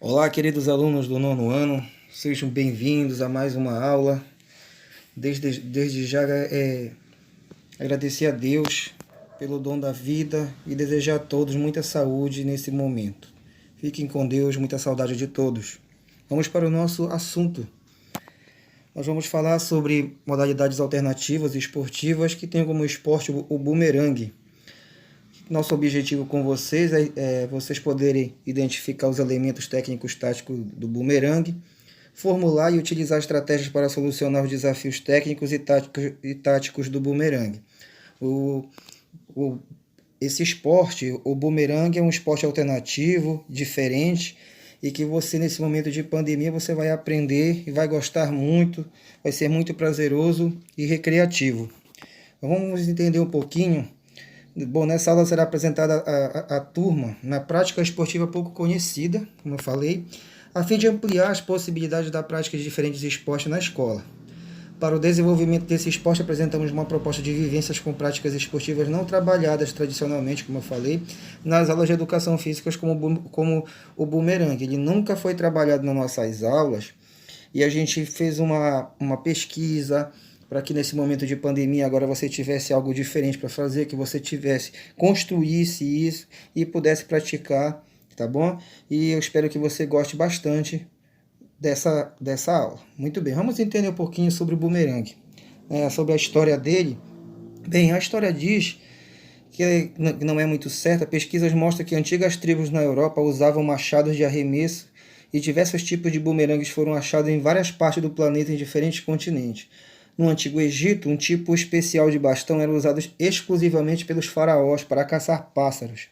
Olá, queridos alunos do nono ano, sejam bem-vindos a mais uma aula. Desde já agradecer a Deus pelo dom da vida e desejar a todos muita saúde nesse momento. Fiquem com Deus, muita saudade de todos. Vamos para o nosso assunto. Nós vamos falar sobre modalidades alternativas e esportivas que têm como esporte o bumerangue. Nosso objetivo com vocês é vocês poderem identificar os elementos técnicos táticos do bumerangue, formular e utilizar estratégias para solucionar os desafios técnicos e táticos do bumerangue. Esse esporte, o bumerangue, é um esporte alternativo, diferente, e que você, nesse momento de pandemia, você vai aprender e vai gostar muito, vai ser muito prazeroso e recreativo. Vamos entender um pouquinho. Bom, nessa aula será apresentada a turma na prática esportiva pouco conhecida, como eu falei, a fim de ampliar as possibilidades da prática de diferentes esportes na escola. Para o desenvolvimento desse esporte, apresentamos uma proposta de vivências com práticas esportivas não trabalhadas tradicionalmente, como eu falei, nas aulas de educação física, como o bumerangue. Ele nunca foi trabalhado nas nossas aulas e a gente fez uma pesquisa para que nesse momento de pandemia agora você tivesse algo diferente para fazer, que você construísse isso e pudesse praticar, tá bom? E eu espero que você goste bastante dessa aula. Muito bem, vamos entender um pouquinho sobre o bumerangue, sobre a história dele. Bem, a história diz que não é muito certa. Pesquisas mostram que antigas tribos na Europa usavam machados de arremesso e diversos tipos de bumerangues foram achados em várias partes do planeta em diferentes continentes. No Antigo Egito, um tipo especial de bastão era usado exclusivamente pelos faraós para caçar pássaros.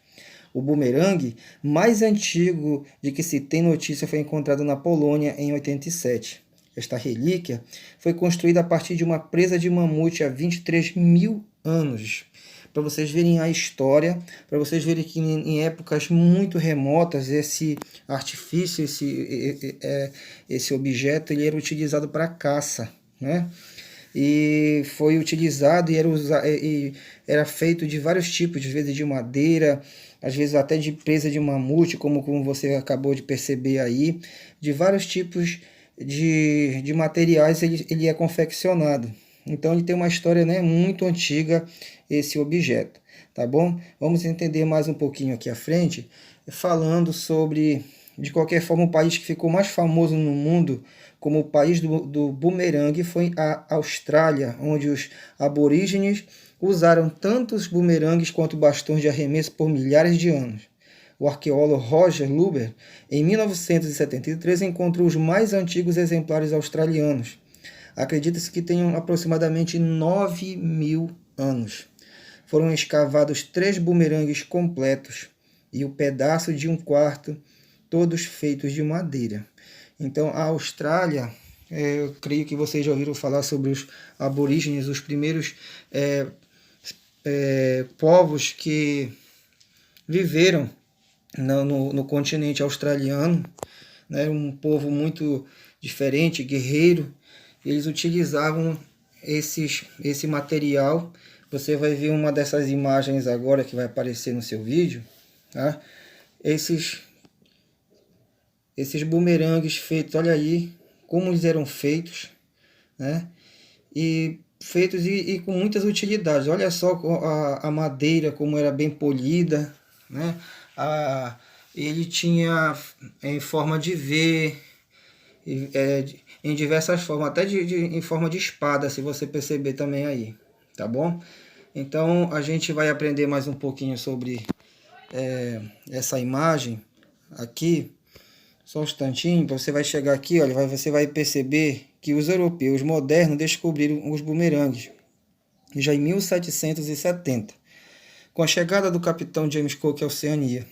O bumerangue mais antigo de que se tem notícia foi encontrado na Polônia em 87. Esta relíquia foi construída a partir de uma presa de mamute há 23 mil anos. Para vocês verem a história, para vocês verem que em épocas muito remotas esse artifício, esse objeto, ele era utilizado para caça, né? E foi utilizado e era feito de vários tipos, às vezes de madeira, às vezes até de presa de mamute, como você acabou de perceber aí. De vários tipos de materiais ele é confeccionado. Então ele tem uma história, né, muito antiga, esse objeto, tá bom? Vamos entender mais um pouquinho aqui à frente, falando sobre, de qualquer forma, o país que ficou mais famoso no mundo como o país do bumerangue foi a Austrália, onde os aborígenes usaram tanto os bumerangues quanto bastões de arremesso por milhares de anos. O arqueólogo Roger Luber, em 1973, encontrou os mais antigos exemplares australianos. Acredita-se que tenham aproximadamente 9 mil anos. Foram escavados 3 bumerangues completos e o pedaço de um quarto, todos feitos de madeira. Então, a Austrália, eu creio que vocês já ouviram falar sobre os aborígenes, os primeiros povos que viveram no continente australiano, né? Um povo muito diferente, guerreiro. Eles utilizavam esse material. Você vai ver uma dessas imagens agora que vai aparecer no seu vídeo, tá? Esses bumerangues feitos, olha aí como eles eram feitos, né? E feitos e com muitas utilidades. Olha só a madeira como era bem polida, né? Ele tinha em forma de V, em diversas formas, até em forma de espada, se você perceber também aí, tá bom? Então a gente vai aprender mais um pouquinho sobre essa imagem aqui. Só um instantinho, você vai chegar aqui, olha, você vai perceber que os europeus modernos descobriram os bumerangues já em 1770, com a chegada do capitão James Cook à Oceania.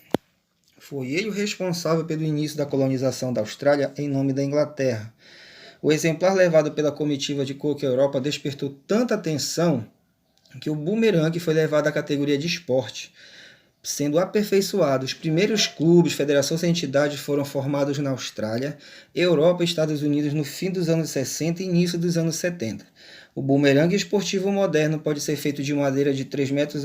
Foi ele o responsável pelo início da colonização da Austrália em nome da Inglaterra. O exemplar levado pela comitiva de Cook à Europa despertou tanta atenção que o bumerangue foi levado à categoria de esporte, sendo aperfeiçoado. Os primeiros clubes, federações e entidades foram formados na Austrália, Europa e Estados Unidos no fim dos anos 60 e início dos anos 70. O bumerangue esportivo moderno pode ser feito de madeira de 3 metros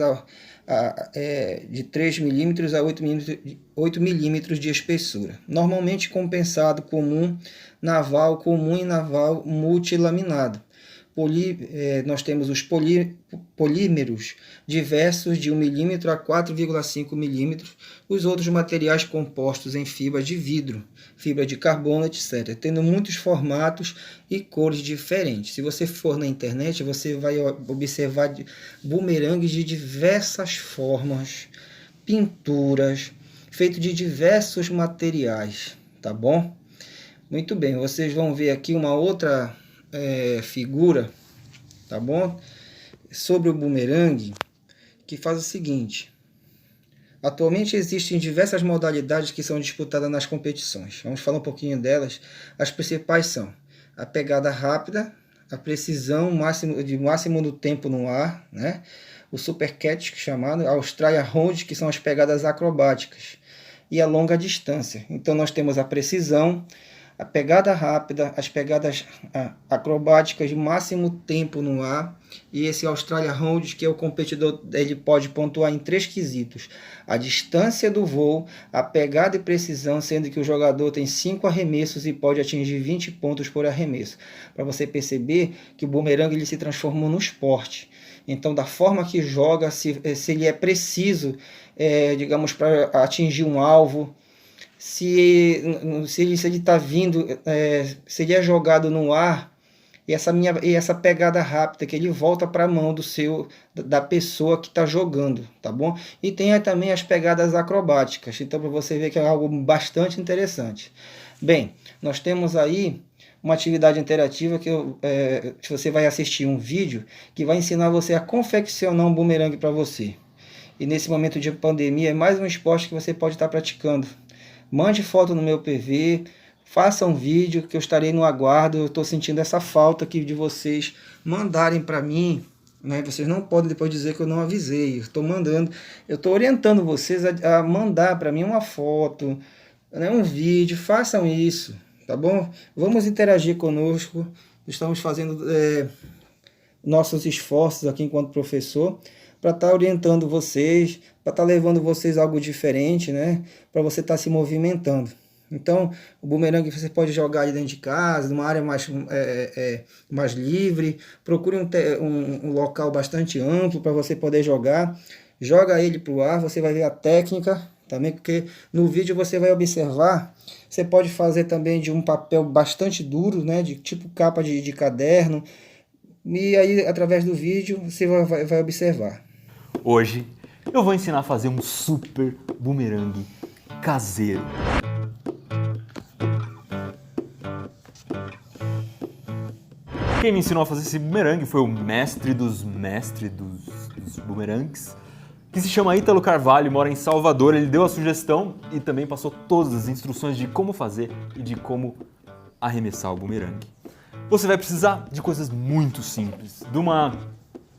de 3 milímetros a 8 milímetros de espessura. Normalmente compensado comum e naval multilaminado. Nós temos os polímeros diversos de 1 milímetro a 4,5 milímetros, os outros materiais compostos em fibra de vidro, fibra de carbono, etc., tendo muitos formatos e cores diferentes. Se você for na internet, você vai observar bumerangues de diversas formas, pinturas, feito de diversos materiais, tá bom? Muito bem, vocês vão ver aqui uma outra figura, tá bom? Sobre o bumerangue, que faz o seguinte. Atualmente existem diversas modalidades que são disputadas nas competições. Vamos falar um pouquinho delas. As principais são a pegada rápida, a precisão máximo do tempo no ar, né? O super catch, chamado, a Australia Round, que são as pegadas acrobáticas, e a longa distância. Então nós temos a precisão, a pegada rápida, as pegadas acrobáticas de máximo tempo no ar, e esse Australia Round, que é o competidor, ele pode pontuar em 3 quesitos: a distância do voo, a pegada e precisão, sendo que o jogador tem 5 arremessos e pode atingir 20 pontos por arremesso. Para você perceber que o bumerangue ele se transformou no esporte. Então, da forma que joga, se ele é preciso, digamos, para atingir um alvo, se ele está vindo, se ele é jogado no ar, e essa pegada rápida, que ele volta para a mão da pessoa que está jogando, tá bom? E tem também as pegadas acrobáticas, então para você ver que é algo bastante interessante. Bem, nós temos aí uma atividade interativa que você vai assistir um vídeo que vai ensinar você a confeccionar um bumerangue para você. E nesse momento de pandemia é mais um esporte que você pode estar praticando. Mande foto no meu PV, faça um vídeo que eu estarei no aguardo. Eu estou sentindo essa falta aqui de vocês mandarem para mim, né? Vocês não podem depois dizer que eu não avisei. Eu estou mandando, eu estou orientando vocês a mandar para mim uma foto, né? Um vídeo. Façam isso, tá bom? Vamos interagir conosco. Estamos fazendo nossos esforços aqui enquanto professor para estar orientando vocês, para estar levando vocês algo diferente, né? Para você estar se movimentando. Então, o bumerangue você pode jogar ali dentro de casa, numa área mais livre. Procure um local bastante amplo para você poder jogar. Joga ele para o ar, você vai ver a técnica também, porque no vídeo você vai observar. Você pode fazer também de um papel bastante duro, né? De tipo capa de caderno. E aí, através do vídeo, você vai observar. Hoje eu vou ensinar a fazer um super bumerangue caseiro. Quem me ensinou a fazer esse bumerangue foi o mestre dos bumerangues, que se chama Ítalo Carvalho, mora em Salvador. Ele deu a sugestão e também passou todas as instruções de como fazer e de como arremessar o bumerangue. Você vai precisar de coisas muito simples, de uma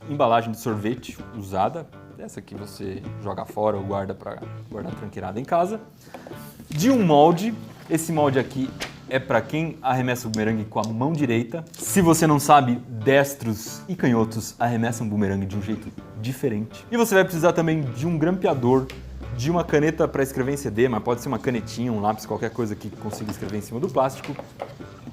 embalagem de sorvete usada, essa que você joga fora ou guarda para guardar tranqueirada em casa, de um molde. Esse molde aqui é para quem arremessa o bumerangue com a mão direita. Se você não sabe, destros e canhotos arremessam o bumerangue de um jeito diferente. E você vai precisar também de um grampeador, de uma caneta para escrever em CD, mas pode ser uma canetinha, um lápis, qualquer coisa que consiga escrever em cima do plástico,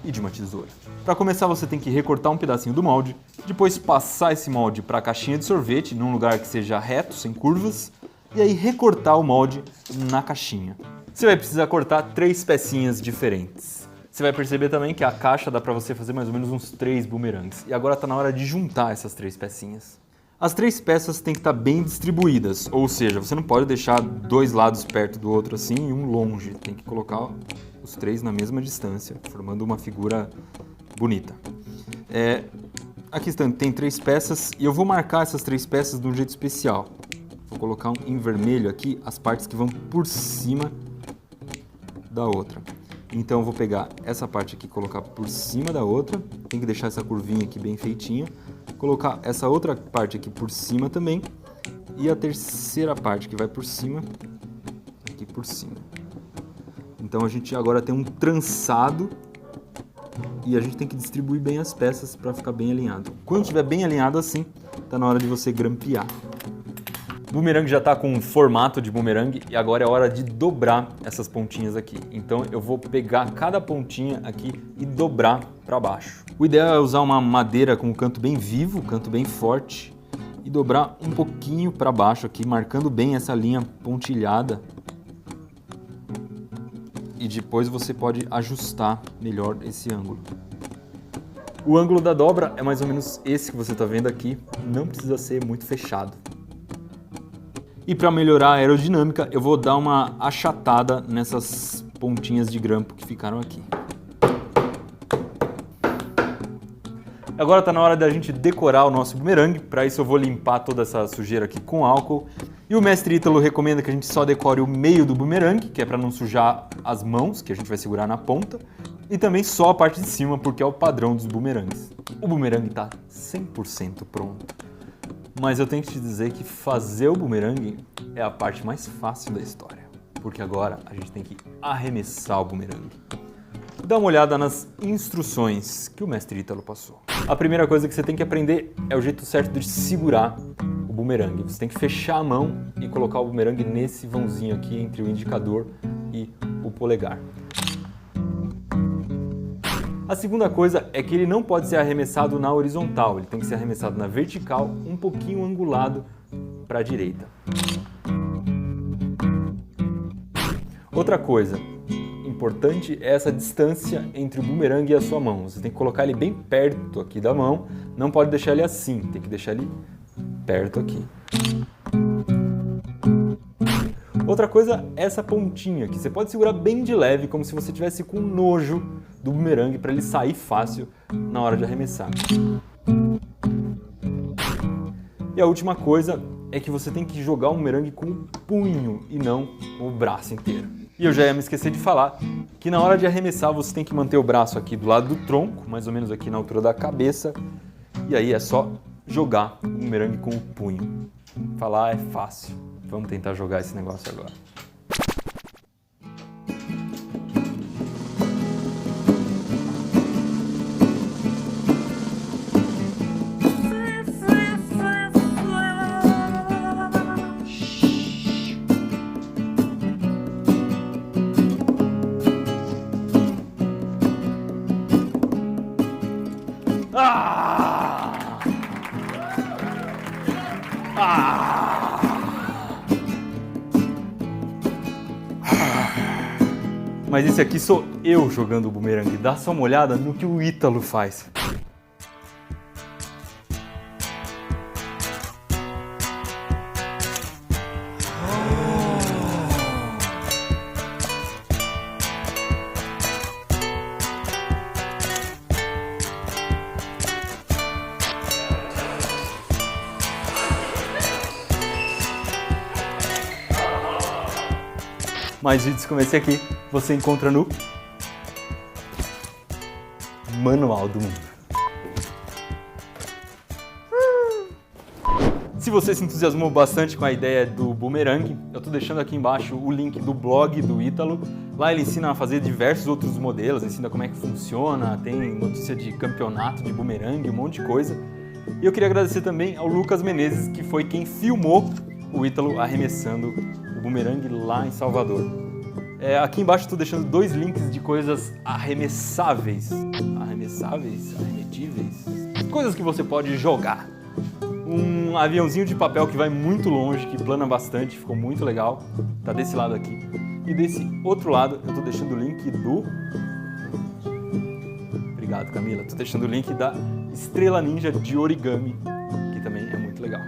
e de uma tesoura. Para começar, você tem que recortar um pedacinho do molde, depois passar esse molde para a caixinha de sorvete, num lugar que seja reto, sem curvas, e aí recortar o molde na caixinha. Você vai precisar cortar 3 pecinhas diferentes. Você vai perceber também que a caixa dá para você fazer mais ou menos uns 3 bumerangues. E agora está na hora de juntar essas 3 pecinhas. As 3 peças têm que estar bem distribuídas, ou seja, você não pode deixar 2 lados perto do outro assim e um longe. Tem que colocar os 3 na mesma distância, formando uma figura bonita. Aqui tem 3 peças e eu vou marcar essas 3 peças de um jeito especial. Vou colocar em vermelho aqui as partes que vão por cima da outra. Então eu vou pegar essa parte aqui e colocar por cima da outra. Tem que deixar essa curvinha aqui bem feitinha. Colocar essa outra parte aqui por cima também. E a terceira parte que vai por cima, aqui por cima. Então a gente agora tem um trançado e a gente tem que distribuir bem as peças para ficar bem alinhado. Quando estiver bem alinhado assim, tá na hora de você grampear. O bumerangue já está com um formato de bumerangue e agora é hora de dobrar essas pontinhas aqui. Então eu vou pegar cada pontinha aqui e dobrar para baixo. O ideal é usar uma madeira com o canto bem vivo, canto bem forte, e dobrar um pouquinho para baixo aqui, marcando bem essa linha pontilhada. E depois você pode ajustar melhor esse ângulo. O ângulo da dobra é mais ou menos esse que você está vendo aqui, não precisa ser muito fechado. E para melhorar a aerodinâmica, eu vou dar uma achatada nessas pontinhas de grampo que ficaram aqui. Agora está na hora da gente decorar o nosso bumerangue. Para isso eu vou limpar toda essa sujeira aqui com álcool. E o mestre Ítalo recomenda que a gente só decore o meio do bumerangue, que é para não sujar as mãos, que a gente vai segurar na ponta. E também só a parte de cima, porque é o padrão dos bumerangues. O bumerangue está 100% pronto. Mas eu tenho que te dizer que fazer o bumerangue é a parte mais fácil da história. Porque agora a gente tem que arremessar o bumerangue. Dá uma olhada nas instruções que o mestre Ítalo passou. A primeira coisa que você tem que aprender é o jeito certo de segurar o bumerangue. Você tem que fechar a mão e colocar o bumerangue nesse vãozinho aqui entre o indicador e o polegar. A segunda coisa é que ele não pode ser arremessado na horizontal, ele tem que ser arremessado na vertical, um pouquinho angulado para a direita. Outra coisa importante é essa distância entre o bumerangue e a sua mão. Você tem que colocar ele bem perto aqui da mão, não pode deixar ele assim, tem que deixar ele perto aqui. Outra coisa é essa pontinha, que você pode segurar bem de leve, como se você estivesse com nojo do bumerangue, para ele sair fácil na hora de arremessar. E a última coisa é que você tem que jogar o bumerangue com o punho e não com o braço inteiro. E eu já ia me esquecer de falar que na hora de arremessar você tem que manter o braço aqui do lado do tronco, mais ou menos aqui na altura da cabeça, e aí é só jogar o bumerangue com o punho. Falar é fácil. Vamos tentar jogar esse negócio agora. Ah! Ah! Mas esse aqui sou eu jogando o bumerangue. Dá só uma olhada no que o Ítalo faz. Mais vídeos como esse aqui você encontra no Manual do Mundo. Se você se entusiasmou bastante com a ideia do bumerangue, eu estou deixando aqui embaixo o link do blog do Ítalo. Lá ele ensina a fazer diversos outros modelos, ensina como é que funciona, tem notícia de campeonato de bumerangue, um monte de coisa. E eu queria agradecer também ao Lucas Menezes, que foi quem filmou o Ítalo arremessando o bumerangue lá em Salvador. Aqui embaixo estou deixando 2 links de coisas arremessáveis. Arremessáveis? Arremetíveis? Coisas que você pode jogar. Um aviãozinho de papel que vai muito longe, que plana bastante, ficou muito legal. Tá desse lado aqui. E desse outro lado eu estou deixando o link do... Obrigado, Camila. Estou deixando o link da Estrela Ninja de origami, que também é muito legal.